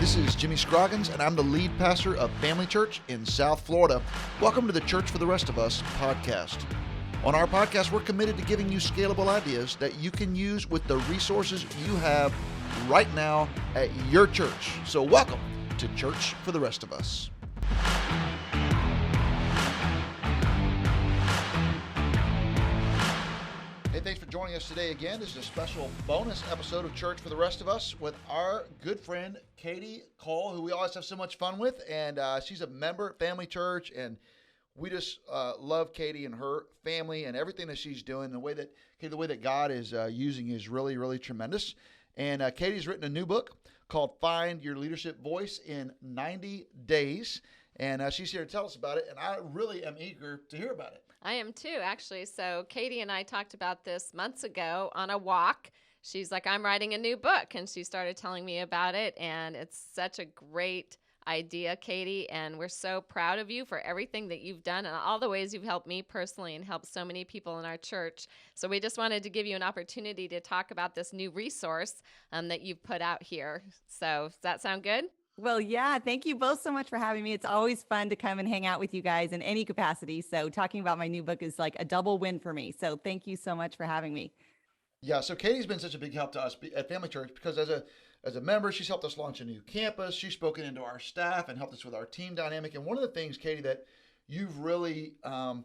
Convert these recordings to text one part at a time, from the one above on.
This is Jimmy Scroggins, and I'm the lead pastor of Family Church in South Florida. Welcome to the Church for the Rest of Us podcast. On our podcast, we're committed to giving you scalable ideas that you can use with the resources you have right now at your church. So welcome to Church for the Rest of Us. Hey, thanks for joining us today again. This is a special bonus episode of Church for the Rest of Us with our good friend, Kadi Cole, who we always have so much fun with. And she's a member at Family Church, and we just love Kadi and her family and everything that she's doing. The way that God is using is really, really tremendous. And Kadi's written a new book called Find Your Leadership Voice in 90 Days. And she's here to tell us about it. And I really am eager to hear about it. I am too, actually. So Kadi and I talked about this months ago on a walk. She's like, I'm writing a new book. And she started telling me about it. And it's such a great idea, Kadi. And we're so proud of you for everything that you've done and all the ways you've helped me personally and helped so many people in our church. So we just wanted to give you an opportunity to talk about this new resource that you've put out here. So does that sound good? Well, yeah, thank you both so much for having me. It's always fun to come and hang out with you guys in any capacity. So talking about my new book is like a double win for me. So thank you so much for having me. Yeah, so Kadi's been such a big help to us at Family Church because as a member, she's helped us launch a new campus. She's spoken into our staff and helped us with our team dynamic. And one of the things, Kadi, that you really are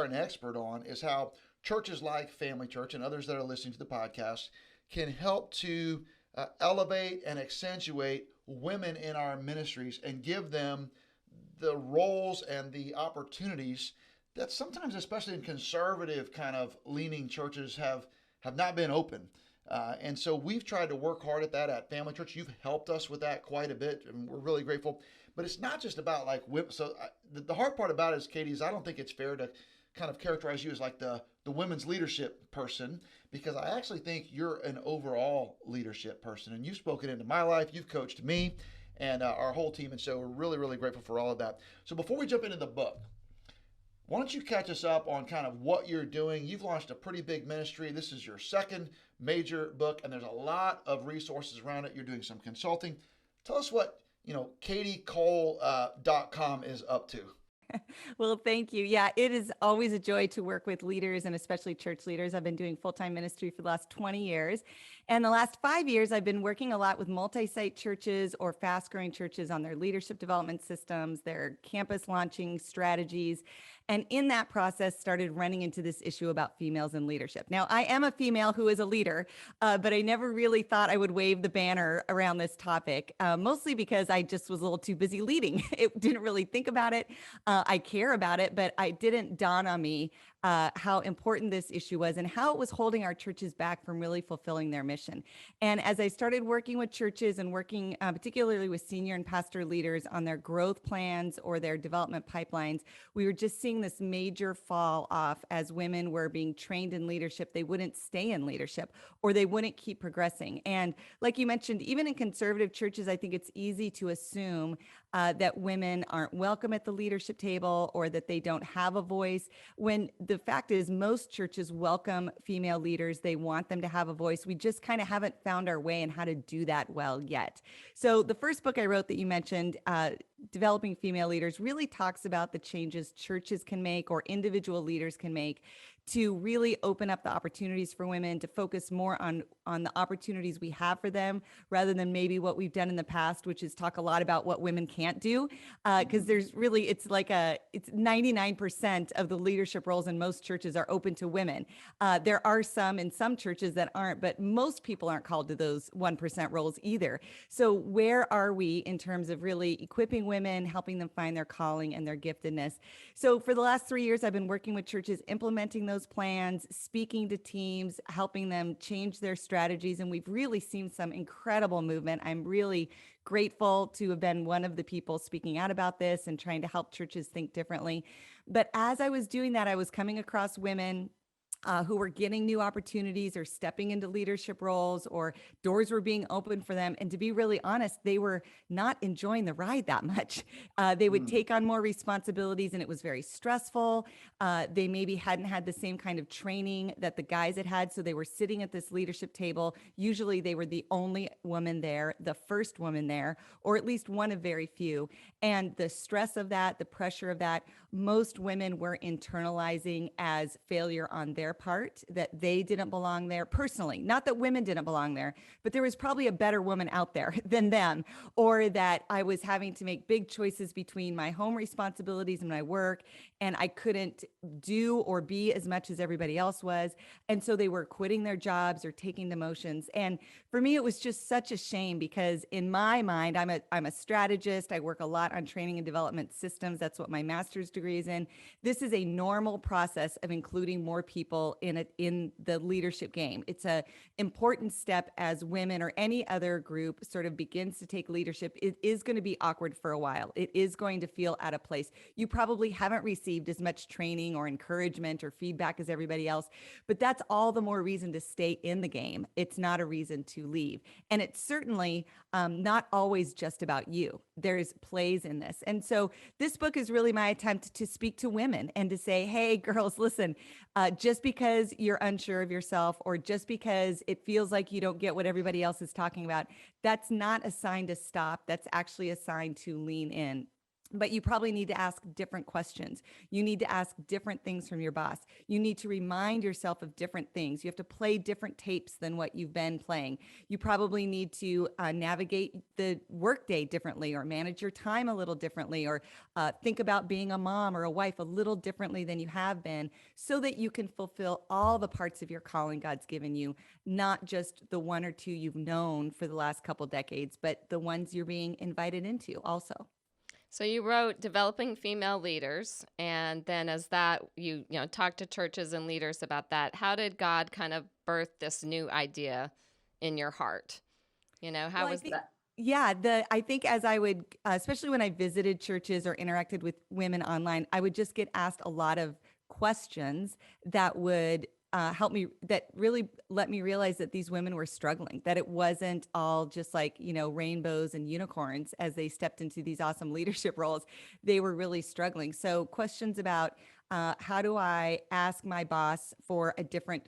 an expert on is how churches like Family Church and others that are listening to the podcast can help to elevate and accentuate women in our ministries and give them the roles and the opportunities that sometimes, especially in conservative kind of leaning churches, have not been open. And so we've tried to work hard at that at Family Church. You've helped us with that quite a bit, and we're really grateful. But it's not just about like women. So the hard part about it is, Kadi, is I don't think it's fair to kind of characterize you as like the women's leadership person, because I actually think you're an overall leadership person, and you've spoken into my life, you've coached me and our whole team, and so we're really, really grateful for all of that. So before we jump into the book, why don't you catch us up on kind of what you're doing? You've launched a pretty big ministry. This is your second major book, and there's a lot of resources around it. You're doing some consulting. Tell us what, KadiCole.com is up to. Well, thank you. Yeah, it is always a joy to work with leaders and especially church leaders. I've been doing full-time ministry for the last 20 years. And the last 5 years, I've been working a lot with multi-site churches or fast-growing churches on their leadership development systems, their campus launching strategies. And in that process, started running into this issue about females in leadership. Now, I am a female who is a leader, but I never really thought I would wave the banner around this topic, mostly because I just was a little too busy leading. It didn't really think about it. I care about it, but it didn't dawn on me how important this issue was and how it was holding our churches back from really fulfilling their mission. And as I started working with churches and working particularly with senior and pastor leaders on their growth plans or their development pipelines, we were just seeing this major fall off as women were being trained in leadership. They wouldn't stay in leadership or they wouldn't keep progressing. And like you mentioned, even in conservative churches, I think it's easy to assume that women aren't welcome at the leadership table or that they don't have a voice, when the fact is most churches welcome female leaders. They want them to have a voice. We just kind of haven't found our way in how to do that well yet. So the first book I wrote that you mentioned, Developing Female Leaders, really talks about the changes churches can make or individual leaders can make to really open up the opportunities for women, to focus more on the opportunities we have for them rather than maybe what we've done in the past, which is talk a lot about what women can't do. Because there's really, it's 99% of the leadership roles in most churches are open to women. There are some in some churches that aren't, but most people aren't called to those 1% roles either. So where are we in terms of really equipping women, helping them find their calling and their giftedness? So for the last 3 years, I've been working with churches, implementing those plans, speaking to teams, helping them change their strategies. And we've really seen some incredible movement. I'm really grateful to have been one of the people speaking out about this and trying to help churches think differently. But as I was doing that, I was coming across women who were getting new opportunities or stepping into leadership roles, or doors were being opened for them. And to be really honest, they were not enjoying the ride that much. They would Mm. take on more responsibilities and it was very stressful. They maybe hadn't had the same kind of training that the guys had had. So they were sitting at this leadership table. Usually they were the only woman there, the first woman there, or at least one of very few. And the stress of that, the pressure of that, most women were internalizing as failure on their part, that they didn't belong there personally. Not that women didn't belong there, but there was probably a better woman out there than them, or that I was having to make big choices between my home responsibilities and my work, and I couldn't do or be as much as everybody else was. And so they were quitting their jobs or taking demotions. And for me, it was just such a shame because in my mind, I'm a strategist. I work a lot on training and development systems. That's what my master's degree is in. This is a normal process of including more people in the leadership game. It's a important step as women or any other group sort of begins to take leadership. It is going to be awkward for a while. It is going to feel out of place. You probably haven't received as much training or encouragement or feedback as everybody else, but that's all the more reason to stay in the game. It's not a reason to leave. And it's certainly not always just about you. There's plays in this. And so this book is really my attempt to speak to women and to say, hey, girls, listen, just because you're unsure of yourself or just because it feels like you don't get what everybody else is talking about, that's not a sign to stop. That's actually a sign to lean in. But you probably need to ask different questions. You need to ask different things from your boss. You need to remind yourself of different things. You have to play different tapes than what you've been playing. You probably need to navigate the workday differently or manage your time a little differently or think about being a mom or a wife a little differently than you have been so that you can fulfill all the parts of your calling God's given you, not just the one or two you've known for the last couple decades, but the ones you're being invited into also. So you wrote Developing Female Leaders, and then as that, you talked to churches and leaders about that. How did God kind of birth this new idea in your heart? How was that? Yeah, I think as I would, especially when I visited churches or interacted with women online, I would just get asked a lot of questions that would help me, that really let me realize that these women were struggling, that it wasn't all just like, rainbows and unicorns as they stepped into these awesome leadership roles. They were really struggling. So questions about how do I ask my boss for a different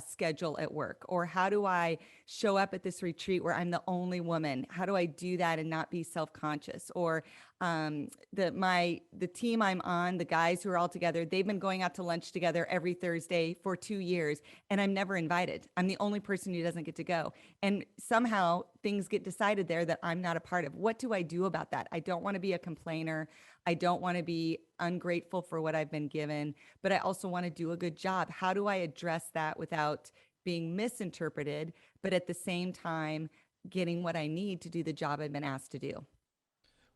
schedule at work? Or how do I show up at this retreat where I'm the only woman? How do I do that and not be self-conscious? Or the team I'm on, the guys who are all together, they've been going out to lunch together every Thursday for 2 years, and I'm never invited. I'm the only person who doesn't get to go. And somehow things get decided there that I'm not a part of. What do I do about that? I don't want to be a complainer. I don't want to be ungrateful for what I've been given, but I also want to do a good job. How do I address that without being misinterpreted, but at the same time, getting what I need to do the job I've been asked to do?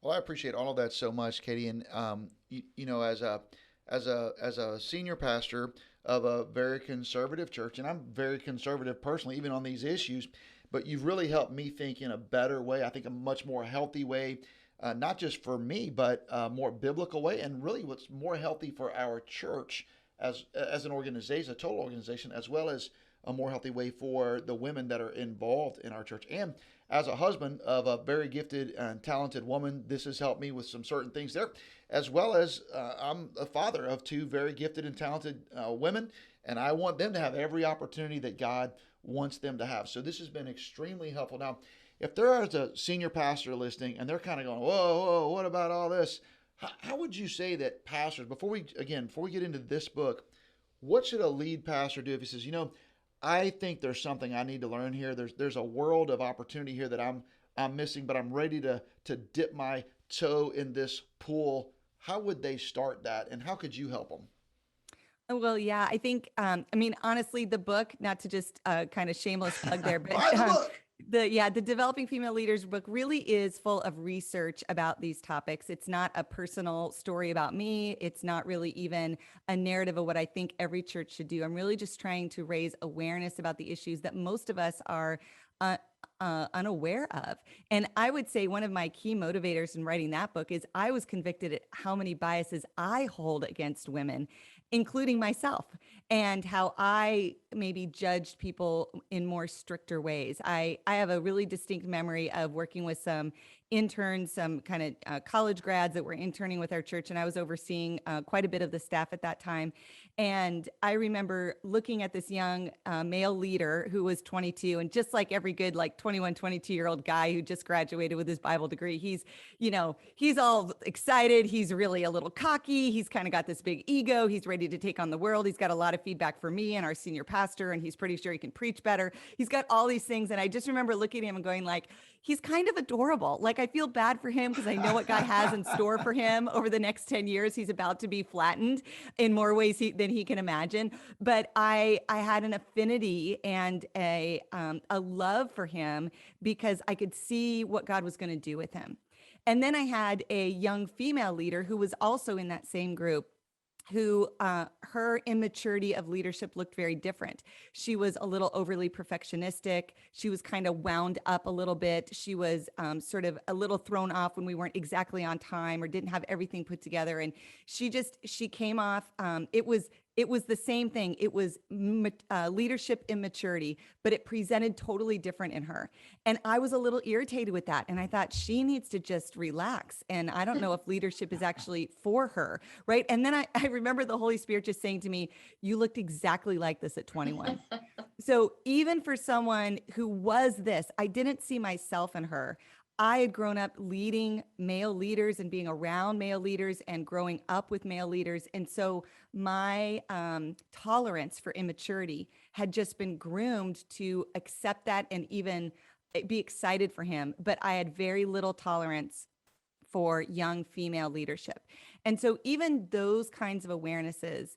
Well, I appreciate all of that so much, Katie. And as a senior pastor of a very conservative church, and I'm very conservative personally, even on these issues, but you've really helped me think in a better way. I think a much more healthy way, not just for me, but a more biblical way, and really what's more healthy for our church as an organization, a total organization, as well as a more healthy way for the women that are involved in our church. And as a husband of a very gifted and talented woman, this has helped me with some certain things there, as well as I'm a father of two very gifted and talented women, and I want them to have every opportunity that God wants them to have. So this has been extremely helpful. Now, if there is a senior pastor listening and they're kind of going, whoa, what about all this? How would you say that pastors, before we get into this book, what should a lead pastor do if he says, I think there's something I need to learn here. There's a world of opportunity here that I'm missing, but I'm ready to dip my toe in this pool. How would they start that, and how could you help them? Well, yeah, I think, honestly, the book, not to just kind of shameless plug there, but Buy the book. the Developing Female Leaders book really is full of research about these topics. It's not a personal story about me. It's not really even a narrative of what I think every church should do. I'm really just trying to raise awareness about the issues that most of us are unaware of. And I would say one of my key motivators in writing that book is I was convicted at how many biases I hold against women. including myself, and how I maybe judged people in more stricter ways. I have a really distinct memory of working with some interns, some kind of college grads that were interning with our church, and I was overseeing quite a bit of the staff at that time. And I remember looking at this young male leader who was 22, and just like every good like 21, 22-year-old guy who just graduated with his Bible degree, he's all excited. He's really a little cocky. He's kind of got this big ego. He's ready to take on the world. He's got a lot of feedback for me and our senior pastor, and he's pretty sure he can preach better. He's got all these things. And I just remember looking at him and going like, he's kind of adorable. Like, I feel bad for him because I know what God has in store for him over the next 10 years. He's about to be flattened in more ways than he can imagine. But I had an affinity and a love for him because I could see what God was going to do with him. And then I had a young female leader who was also in that same group, who her immaturity of leadership looked very different. She was a little overly perfectionistic. She was kind of wound up a little bit. She was sort of a little thrown off when we weren't exactly on time or didn't have everything put together. And she came off, it was the same thing. It was leadership immaturity, but it presented totally different in her. And I was a little irritated with that. And I thought she needs to just relax. And I don't know if leadership is actually for her, right? And then I remember the Holy Spirit just saying to me, you looked exactly like this at 21. So even for someone who was this, I didn't see myself in her. I had grown up leading male leaders and being around male leaders and growing up with male leaders. And so my tolerance for immaturity had just been groomed to accept that and even be excited for him. But I had very little tolerance for young female leadership. And so even those kinds of awarenesses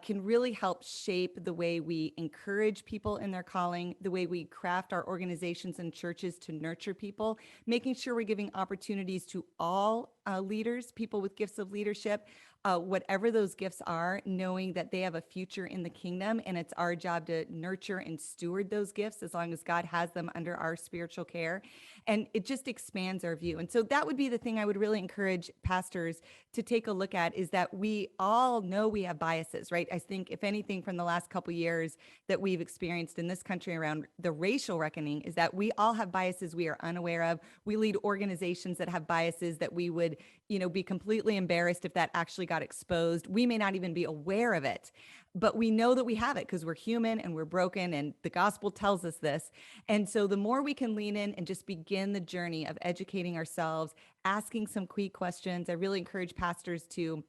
can really help shape the way we encourage people in their calling, the way we craft our organizations and churches to nurture people, making sure we're giving opportunities to all leaders, people with gifts of leadership, whatever those gifts are, knowing that they have a future in the kingdom, and it's our job to nurture and steward those gifts as long as God has them under our spiritual care. And it just expands our view. And so that would be the thing I would really encourage pastors to take a look at, is that we all know we have biases, right? I think if anything from the last couple of years that we've experienced in this country around the racial reckoning is that we all have biases we are unaware of. We lead organizations that have biases that we would, be completely embarrassed if that actually got exposed. We may not even be aware of it, but we know that we have it because we're human and we're broken, and the gospel tells us this. And so the more we can lean in and just begin the journey of educating ourselves, asking some key questions, I really encourage pastors to,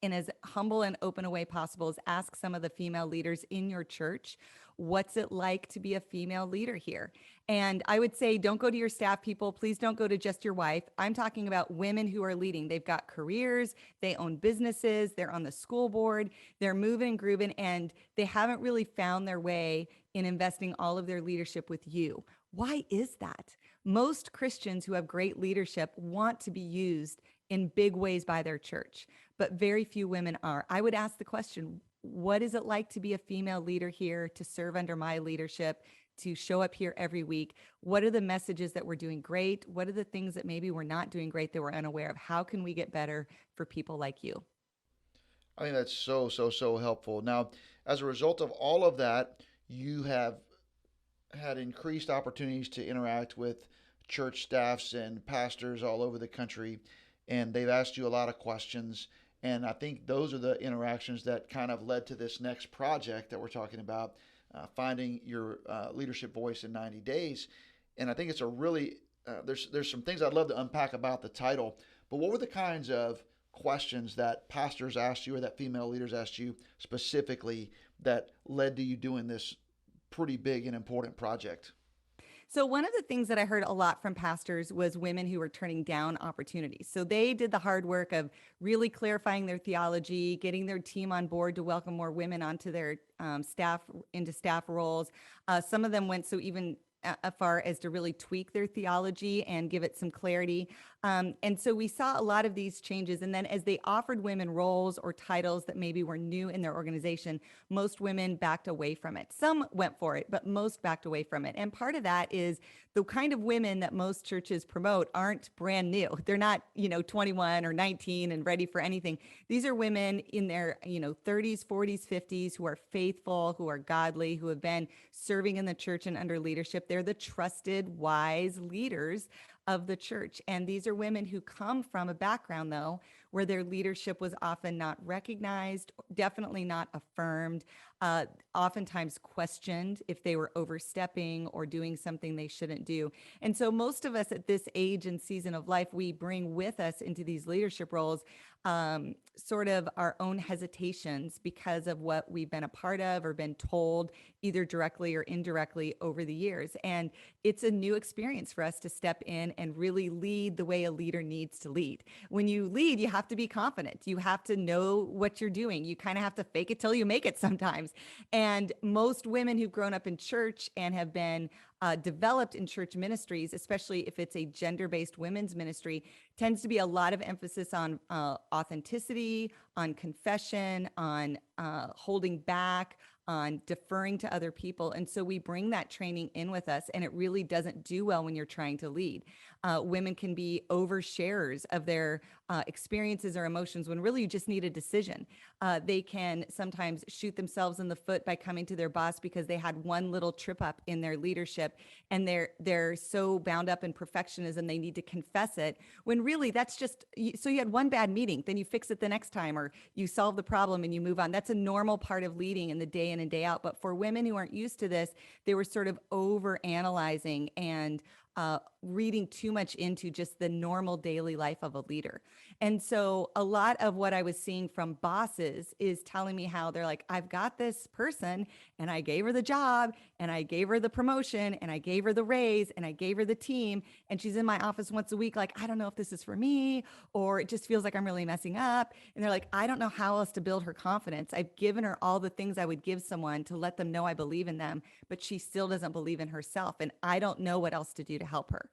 in as humble and open a way possible, is ask some of the female leaders in your church, what's it like to be a female leader here? And I would say, don't go to your staff people. Please don't go to just your wife. I'm talking about women who are leading. They've got careers, they own businesses, they're on the school board, they're moving and grooving, and they haven't really found their way in investing all of their leadership with you. Why is that? Most Christians who have great leadership want to be used in big ways by their church, but very few women are. I would ask the question, what is it like to be a female leader here, to serve under my leadership, to show up here every week? What are the messages that we're doing great? What are the things that maybe we're not doing great that we're unaware of? How can we get better for people like you? I think that's so helpful. Now, as a result of all of that, you have had increased opportunities to interact with church staffs and pastors all over the country, and they've asked you a lot of questions. And I think those are the interactions that kind of led to this next project that we're talking about, finding your leadership voice in 90 days. And I think it's a really, there's some things I'd love to unpack about the title, but what were the kinds of questions that pastors asked you or that female leaders asked you specifically that led to you doing this pretty big and important project? So one of the things that I heard a lot from pastors was women who were turning down opportunities. So they did the hard work of really clarifying their theology, getting their team on board to welcome more women onto their into staff roles. Some of them went so even far as to really tweak their theology and give it some clarity. And so we saw a lot of these changes. And then as they offered women roles or titles that maybe were new in their organization, most women backed away from it. Some went for it, but most backed away from it. And part of that is the kind of women that most churches promote aren't brand new. They're not, 21 or 19 and ready for anything. These are women in their, 30s, 40s, 50s who are faithful, who are godly, who have been serving in the church and under leadership. They're the trusted, wise leaders of the church. And these are women who come from a background, though, where their leadership was often not recognized, definitely not affirmed, oftentimes questioned if they were overstepping or doing something they shouldn't do. And so most of us at this age and season of life, we bring with us into these leadership roles sort of our own hesitations because of what we've been a part of or been told either directly or indirectly over the years. And it's a new experience for us to step in and really lead the way a leader needs to lead. When you lead, you have to be confident. You have to know what you're doing. You kind of have to fake it till you make it sometimes. And most women who've grown up in church and have been developed in church ministries, especially if it's a gender-based women's ministry, tends to be a lot of emphasis on authenticity, on confession, on holding back, on deferring to other people. And so we bring that training in with us, and it really doesn't do well when you're trying to lead. Women can be oversharers of their experiences or emotions when really you just need a decision. They can sometimes shoot themselves in the foot by coming to their boss because they had one little trip up in their leadership, and they're so bound up in perfectionism they need to confess it, when really that's just, so you had one bad meeting, then you fix it the next time, or you solve the problem and you move on. That's a normal part of leading in the day in and day out. But for women who aren't used to this, they were sort of over analyzing and reading too much into just the normal daily life of a leader. And so a lot of what I was seeing from bosses is telling me how they're like, I've got this person and I gave her the job and I gave her the promotion and I gave her the raise and I gave her the team. And she's in my office once a week, like, I don't know if this is for me, or it just feels like I'm really messing up. And they're like, I don't know how else to build her confidence. I've given her all the things I would give someone to let them know I believe in them, but she still doesn't believe in herself. And I don't know what else to do to help her.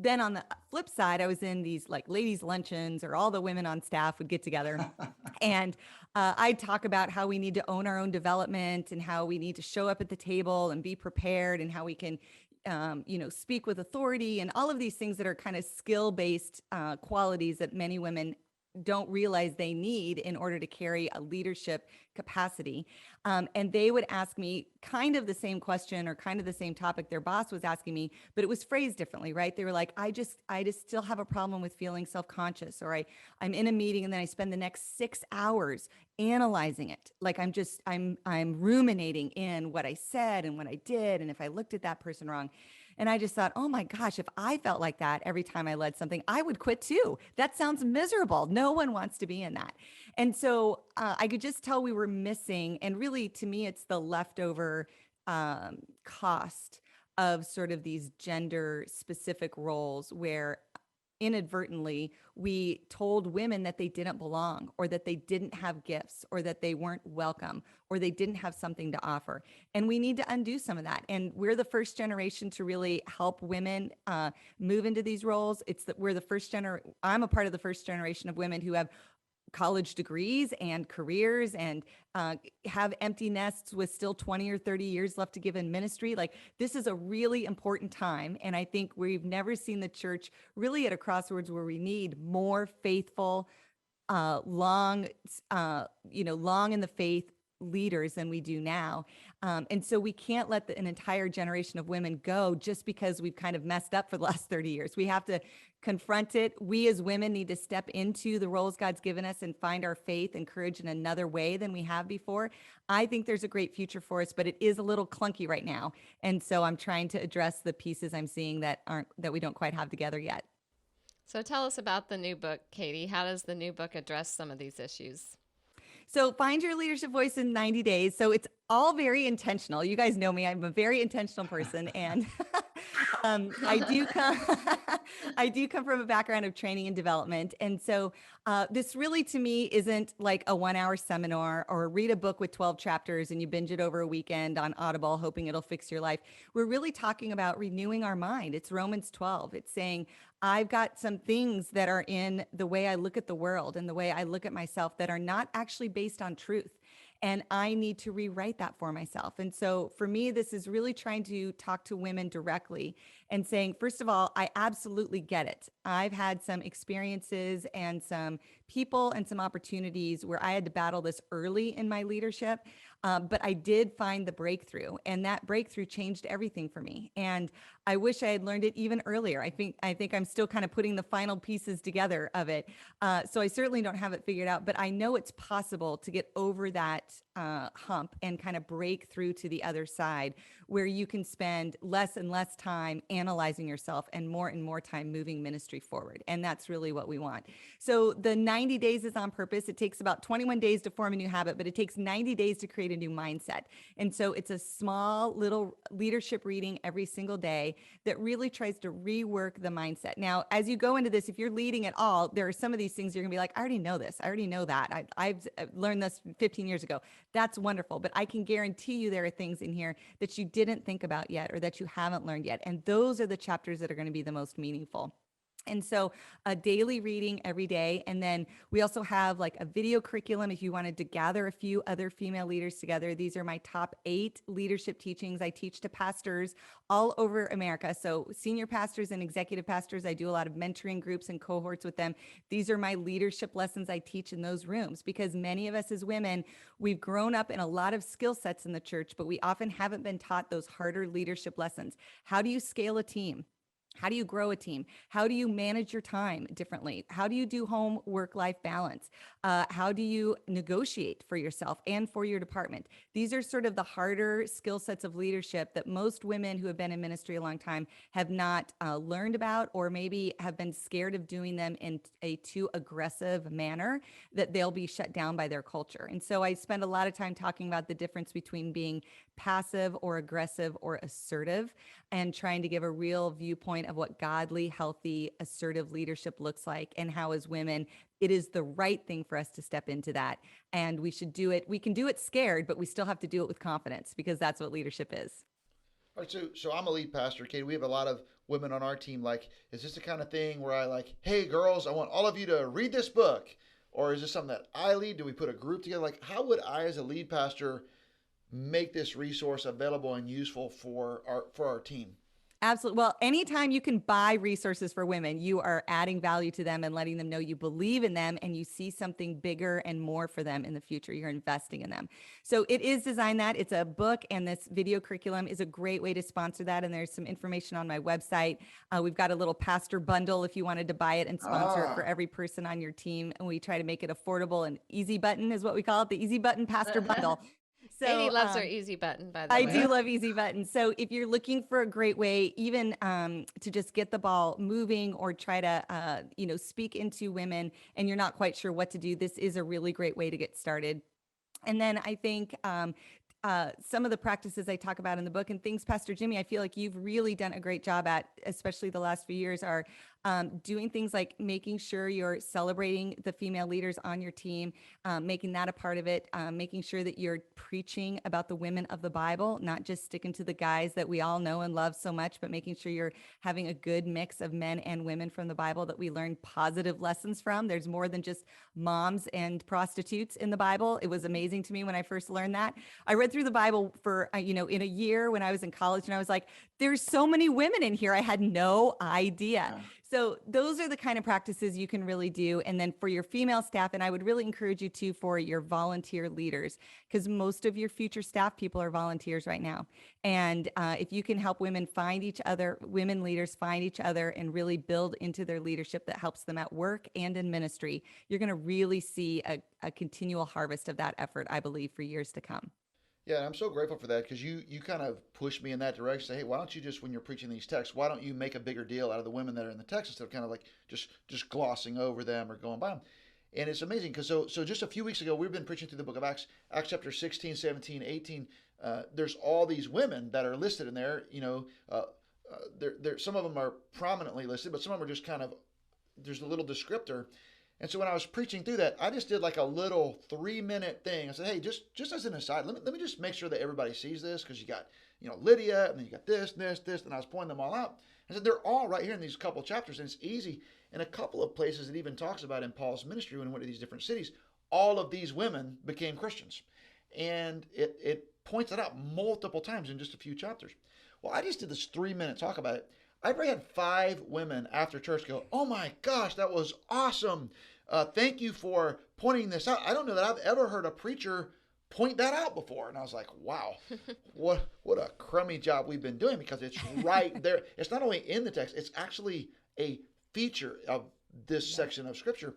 Then on the flip side, I was in these like ladies' luncheons, or all the women on staff would get together and I'd talk about how we need to own our own development and how we need to show up at the table and be prepared, and how we can speak with authority, and all of these things that are kind of skill-based qualities that many women don't realize they need in order to carry a leadership capacity. And they would ask me kind of the same question or kind of the same topic their boss was asking me, but it was phrased differently, right? They were like, I just still have a problem with feeling self-conscious, or I'm in a meeting and then I spend the next 6 hours analyzing it. Like I'm ruminating in what I said and what I did, and if I looked at that person wrong. And I just thought, oh my gosh, if I felt like that every time I led something, I would quit too. That sounds miserable. No one wants to be in that. And so I could just tell we were missing. And really, to me, it's the leftover cost of sort of these gender specific roles where inadvertently we told women that they didn't belong, or that they didn't have gifts, or that they weren't welcome, or they didn't have something to offer. And we need to undo some of that. And we're the first generation to really help women move into these roles. It's that we're the first I'm a part of the first generation of women who have college degrees and careers and have empty nests with still 20 or 30 years left to give in ministry. Like, this is a really important time. And I think we've never seen the church really at a crossroads where we need more faithful, long in the faith leaders than we do now. And so we can't let an entire generation of women go just because we've kind of messed up for the last 30 years. We have to confront it. We as women need to step into the roles God's given us and find our faith and courage in another way than we have before. I think there's a great future for us, but it is a little clunky right now. And so I'm trying to address the pieces I'm seeing that we don't quite have together yet. So tell us about the new book, Kadi. How does the new book address some of these issues? So find your leadership voice in 90 days. So it's all very intentional. You guys know me. I'm a very intentional person. And I do come, I do come from a background of training and development. And so this really to me isn't like a 1 hour seminar or read a book with 12 chapters and you binge it over a weekend on Audible, hoping it'll fix your life. We're really talking about renewing our mind. It's Romans 12. It's saying, I've got some things that are in the way I look at the world and the way I look at myself that are not actually based on truth. And I need to rewrite that for myself. And so for me, this is really trying to talk to women directly and saying, first of all, I absolutely get it. I've had some experiences and some people and some opportunities where I had to battle this early in my leadership. But I did find the breakthrough, and that breakthrough changed everything for me. And I wish I had learned it even earlier. I think I'm still kind of putting the final pieces together of it. So I certainly don't have it figured out, but I know it's possible to get over that hump and kind of break through to the other side, where you can spend less and less time analyzing yourself and more time moving ministry forward. And that's really what we want. So the 90 days is on purpose. It takes about 21 days to form a new habit, but it takes 90 days to create a new mindset. And so it's a small little leadership reading every single day that really tries to rework the mindset. Now, as you go into this, if you're leading at all, there are some of these things you're gonna be like, I already know this. I already know that. I've learned this 15 years ago. That's wonderful. But I can guarantee you there are things in here that you didn't think about yet or that you haven't learned yet. And those are the chapters that are going to be the most meaningful. And so a daily reading every day. And then we also have like a video curriculum if you wanted to gather a few other female leaders together. These are my top 8 leadership teachings I teach to pastors all over America. So senior pastors and executive pastors, I do a lot of mentoring groups and cohorts with them. These are my leadership lessons I teach in those rooms, because many of us as women, we've grown up in a lot of skill sets in the church, but we often haven't been taught those harder leadership lessons. How do you scale a team? How do you grow a team? How do you manage your time differently? How do you do home work-life balance? How do you negotiate for yourself and for your department? These are sort of the harder skill sets of leadership that most women who have been in ministry a long time have not learned about, or maybe have been scared of doing them in a too aggressive manner that they'll be shut down by their culture. And so I spend a lot of time talking about the difference between being passive or aggressive or assertive, and trying to give a real viewpoint of what godly, healthy, assertive leadership looks like, and how as women, it is the right thing for us to step into that. And we should do it. We can do it scared, but we still have to do it with confidence, because that's what leadership is. All right, so I'm a lead pastor, Katie. We have a lot of women on our team. Like, is this the kind of thing where I like, hey girls, I want all of you to read this book? Or is this something that I lead? Do we put a group together? Like, how would I as a lead pastor make this resource available and useful for our team? Absolutely. Well, anytime you can buy resources for women, you are adding value to them and letting them know you believe in them and you see something bigger and more for them in the future. You're investing in them. So it is designed that. It's a book, and this video curriculum is a great way to sponsor that. And there's some information on my website. We've got a little pastor bundle if you wanted to buy it and sponsor it for every person on your team. And we try to make it affordable. And easy button is what we call it, the easy button pastor bundle. So, Katie loves her easy button, by the way. I do love easy buttons. So if you're looking for a great way, even to just get the ball moving, or try to, speak into women and you're not quite sure what to do, this is a really great way to get started. And then I think some of the practices I talk about in the book, and things, Pastor Jimmy, I feel like you've really done a great job at, especially the last few years, are doing things like making sure you're celebrating the female leaders on your team, making that a part of it, making sure that you're preaching about the women of the Bible, not just sticking to the guys that we all know and love so much, but making sure you're having a good mix of men and women from the Bible that we learn positive lessons from. There's more than just moms and prostitutes in the Bible. It was amazing to me when I first learned that. I read through the Bible for, in a year when I was in college, and I was like, there's so many women in here. I had no idea. Yeah. So those are the kind of practices you can really do. And then for your female staff, and I would really encourage you to, for your volunteer leaders, because most of your future staff people are volunteers right now. And if you can help women find each other, women leaders find each other and really build into their leadership that helps them at work and in ministry, you're going to really see a continual harvest of that effort, I believe, for years to come. Yeah, I'm so grateful for that, because you kind of pushed me in that direction. Say, hey, why don't you just, when you're preaching these texts, why don't you make a bigger deal out of the women that are in the text instead of kind of like just glossing over them or going by them? And it's amazing, because so just a few weeks ago, we've been preaching through the book of Acts chapter 16, 17, 18. There's all these women that are listed in there, some of them are prominently listed, but some of them are just kind of, there's a little descriptor. And so when I was preaching through that, I just did like a little 3-minute thing. I said, hey, just as an aside, let me just make sure that everybody sees this, because you got, Lydia, and then you got this, and I was pointing them all out. I said, they're all right here in these couple chapters, and it's easy. In a couple of places, it even talks about in Paul's ministry when he went to these different cities, all of these women became Christians. And it points it out multiple times in just a few chapters. Well, I just did this 3-minute talk about it. I probably had 5 women after church go, oh my gosh, that was awesome. Thank you for pointing this out. I don't know that I've ever heard a preacher point that out before. And I was like, wow, what a crummy job we've been doing, because it's right there. It's not only in the text, it's actually a feature of this section of Scripture.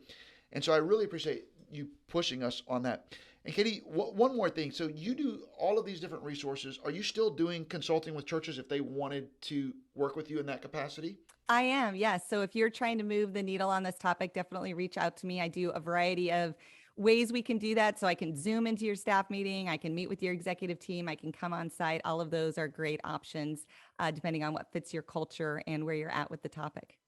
And so I really appreciate you pushing us on that. And Kadi, one more thing. So you do all of these different resources. Are you still doing consulting with churches if they wanted to work with you in that capacity? I am, yes. So if you're trying to move the needle on this topic, definitely reach out to me. I do a variety of ways we can do that. So I can Zoom into your staff meeting. I can meet with your executive team. I can come on site. All of those are great options, depending on what fits your culture and where you're at with the topic.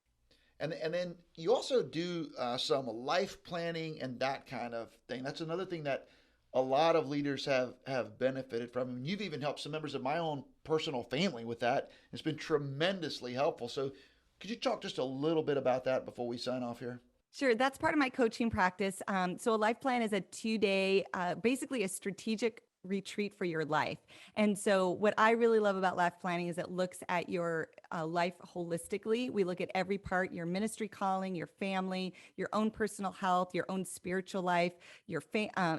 And then you also do some life planning and that kind of thing. That's another thing that a lot of leaders have benefited from. And you've even helped some members of my own personal family with that. It's been tremendously helpful. So could you talk just a little bit about that before we sign off here? Sure. That's part of my coaching practice. So a life plan is a 2-day, basically a strategic retreat for your life. And so what I really love about life planning is it looks at your life holistically. We look at every part, your ministry calling, your family, your own personal health, your own spiritual life, your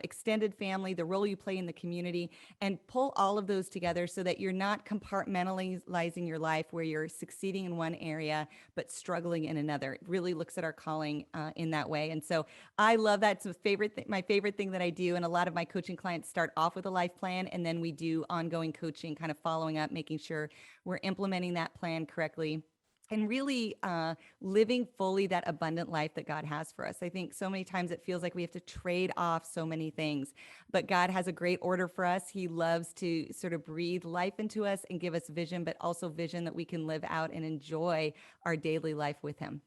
extended family, the role you play in the community, and pull all of those together so that you're not compartmentalizing your life where you're succeeding in one area but struggling in another. It really looks at our calling in that way. And so I love that. It's my favorite thing that I do. And a lot of my coaching clients start off with a life plan, and then we do ongoing coaching, kind of following up, making sure we're implementing that plan correctly and really living fully that abundant life that God has for us. I think so many times it feels like we have to trade off so many things, but God has a great order for us. He loves to sort of breathe life into us and give us vision, but also vision that we can live out and enjoy our daily life with Him.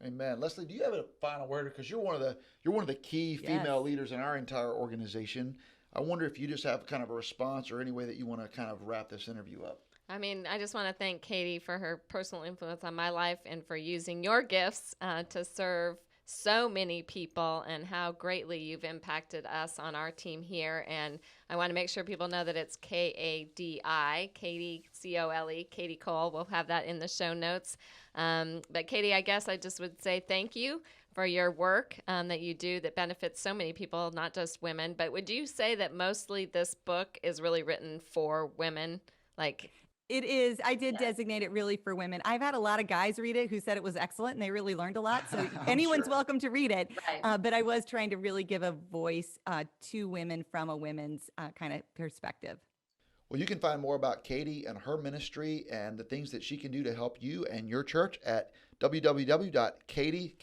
Amen. Leslie, do you have a final word? Because you're one of the key female leaders in our entire organization. I wonder if you just have kind of a response or any way that you want to kind of wrap this interview up. I mean, I just want to thank Kadi for her personal influence on my life and for using your gifts to serve so many people, and how greatly you've impacted us on our team here. And I want to make sure people know that it's Kadi, Kadi, Cole, Kadi Cole. We'll have that in the show notes. But Kadi, I guess I just would say thank you for your work that you do that benefits so many people, not just women. But would you say that mostly this book is really written for women? It is. I did designate it really for women. I've had a lot of guys read it who said it was excellent and they really learned a lot. So anyone's welcome to read it. Right. But I was trying to really give a voice to women from a women's kind of perspective. Well, you can find more about Kadi and her ministry and the things that she can do to help you and your church at www.kadi,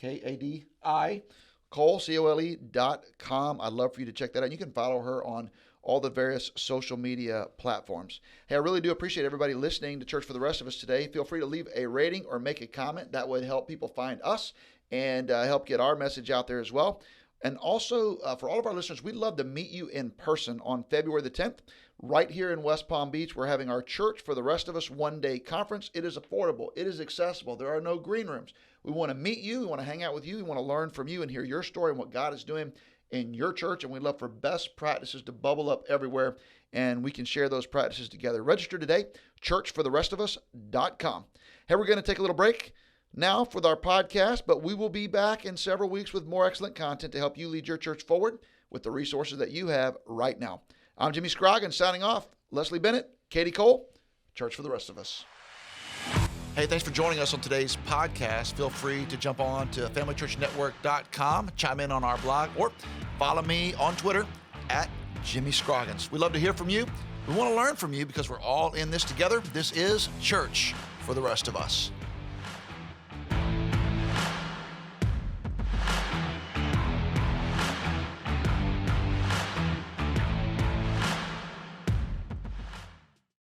Cole.com. I'd love for you to check that out. You can follow her on all the various social media platforms. Hey, I really do appreciate everybody listening to Church for the Rest of Us today. Feel free to leave a rating or make a comment. That would help people find us and help get our message out there as well. And also, for all of our listeners, we'd love to meet you in person on February the 10th, right here in West Palm Beach. We're having our Church for the Rest of Us one-day conference. It is affordable. It is accessible. There are no green rooms. We want to meet you. We want to hang out with you. We want to learn from you and hear your story and what God is doing in your church. And we'd love for best practices to bubble up everywhere, and we can share those practices together. Register today, churchfortherestofus.com. Hey, we're going to take a little break now for our podcast, but we will be back in several weeks with more excellent content to help you lead your church forward with the resources that you have right now. I'm Jimmy Scroggins signing off. Leslie Bennett, Kadi Cole, Church for the Rest of Us. Hey, thanks for joining us on today's podcast. Feel free to jump on to familychurchnetwork.com, chime in on our blog, or follow me on Twitter at Jimmy Scroggins. We'd love to hear from you. We want to learn from you because we're all in this together. This is Church for the Rest of Us.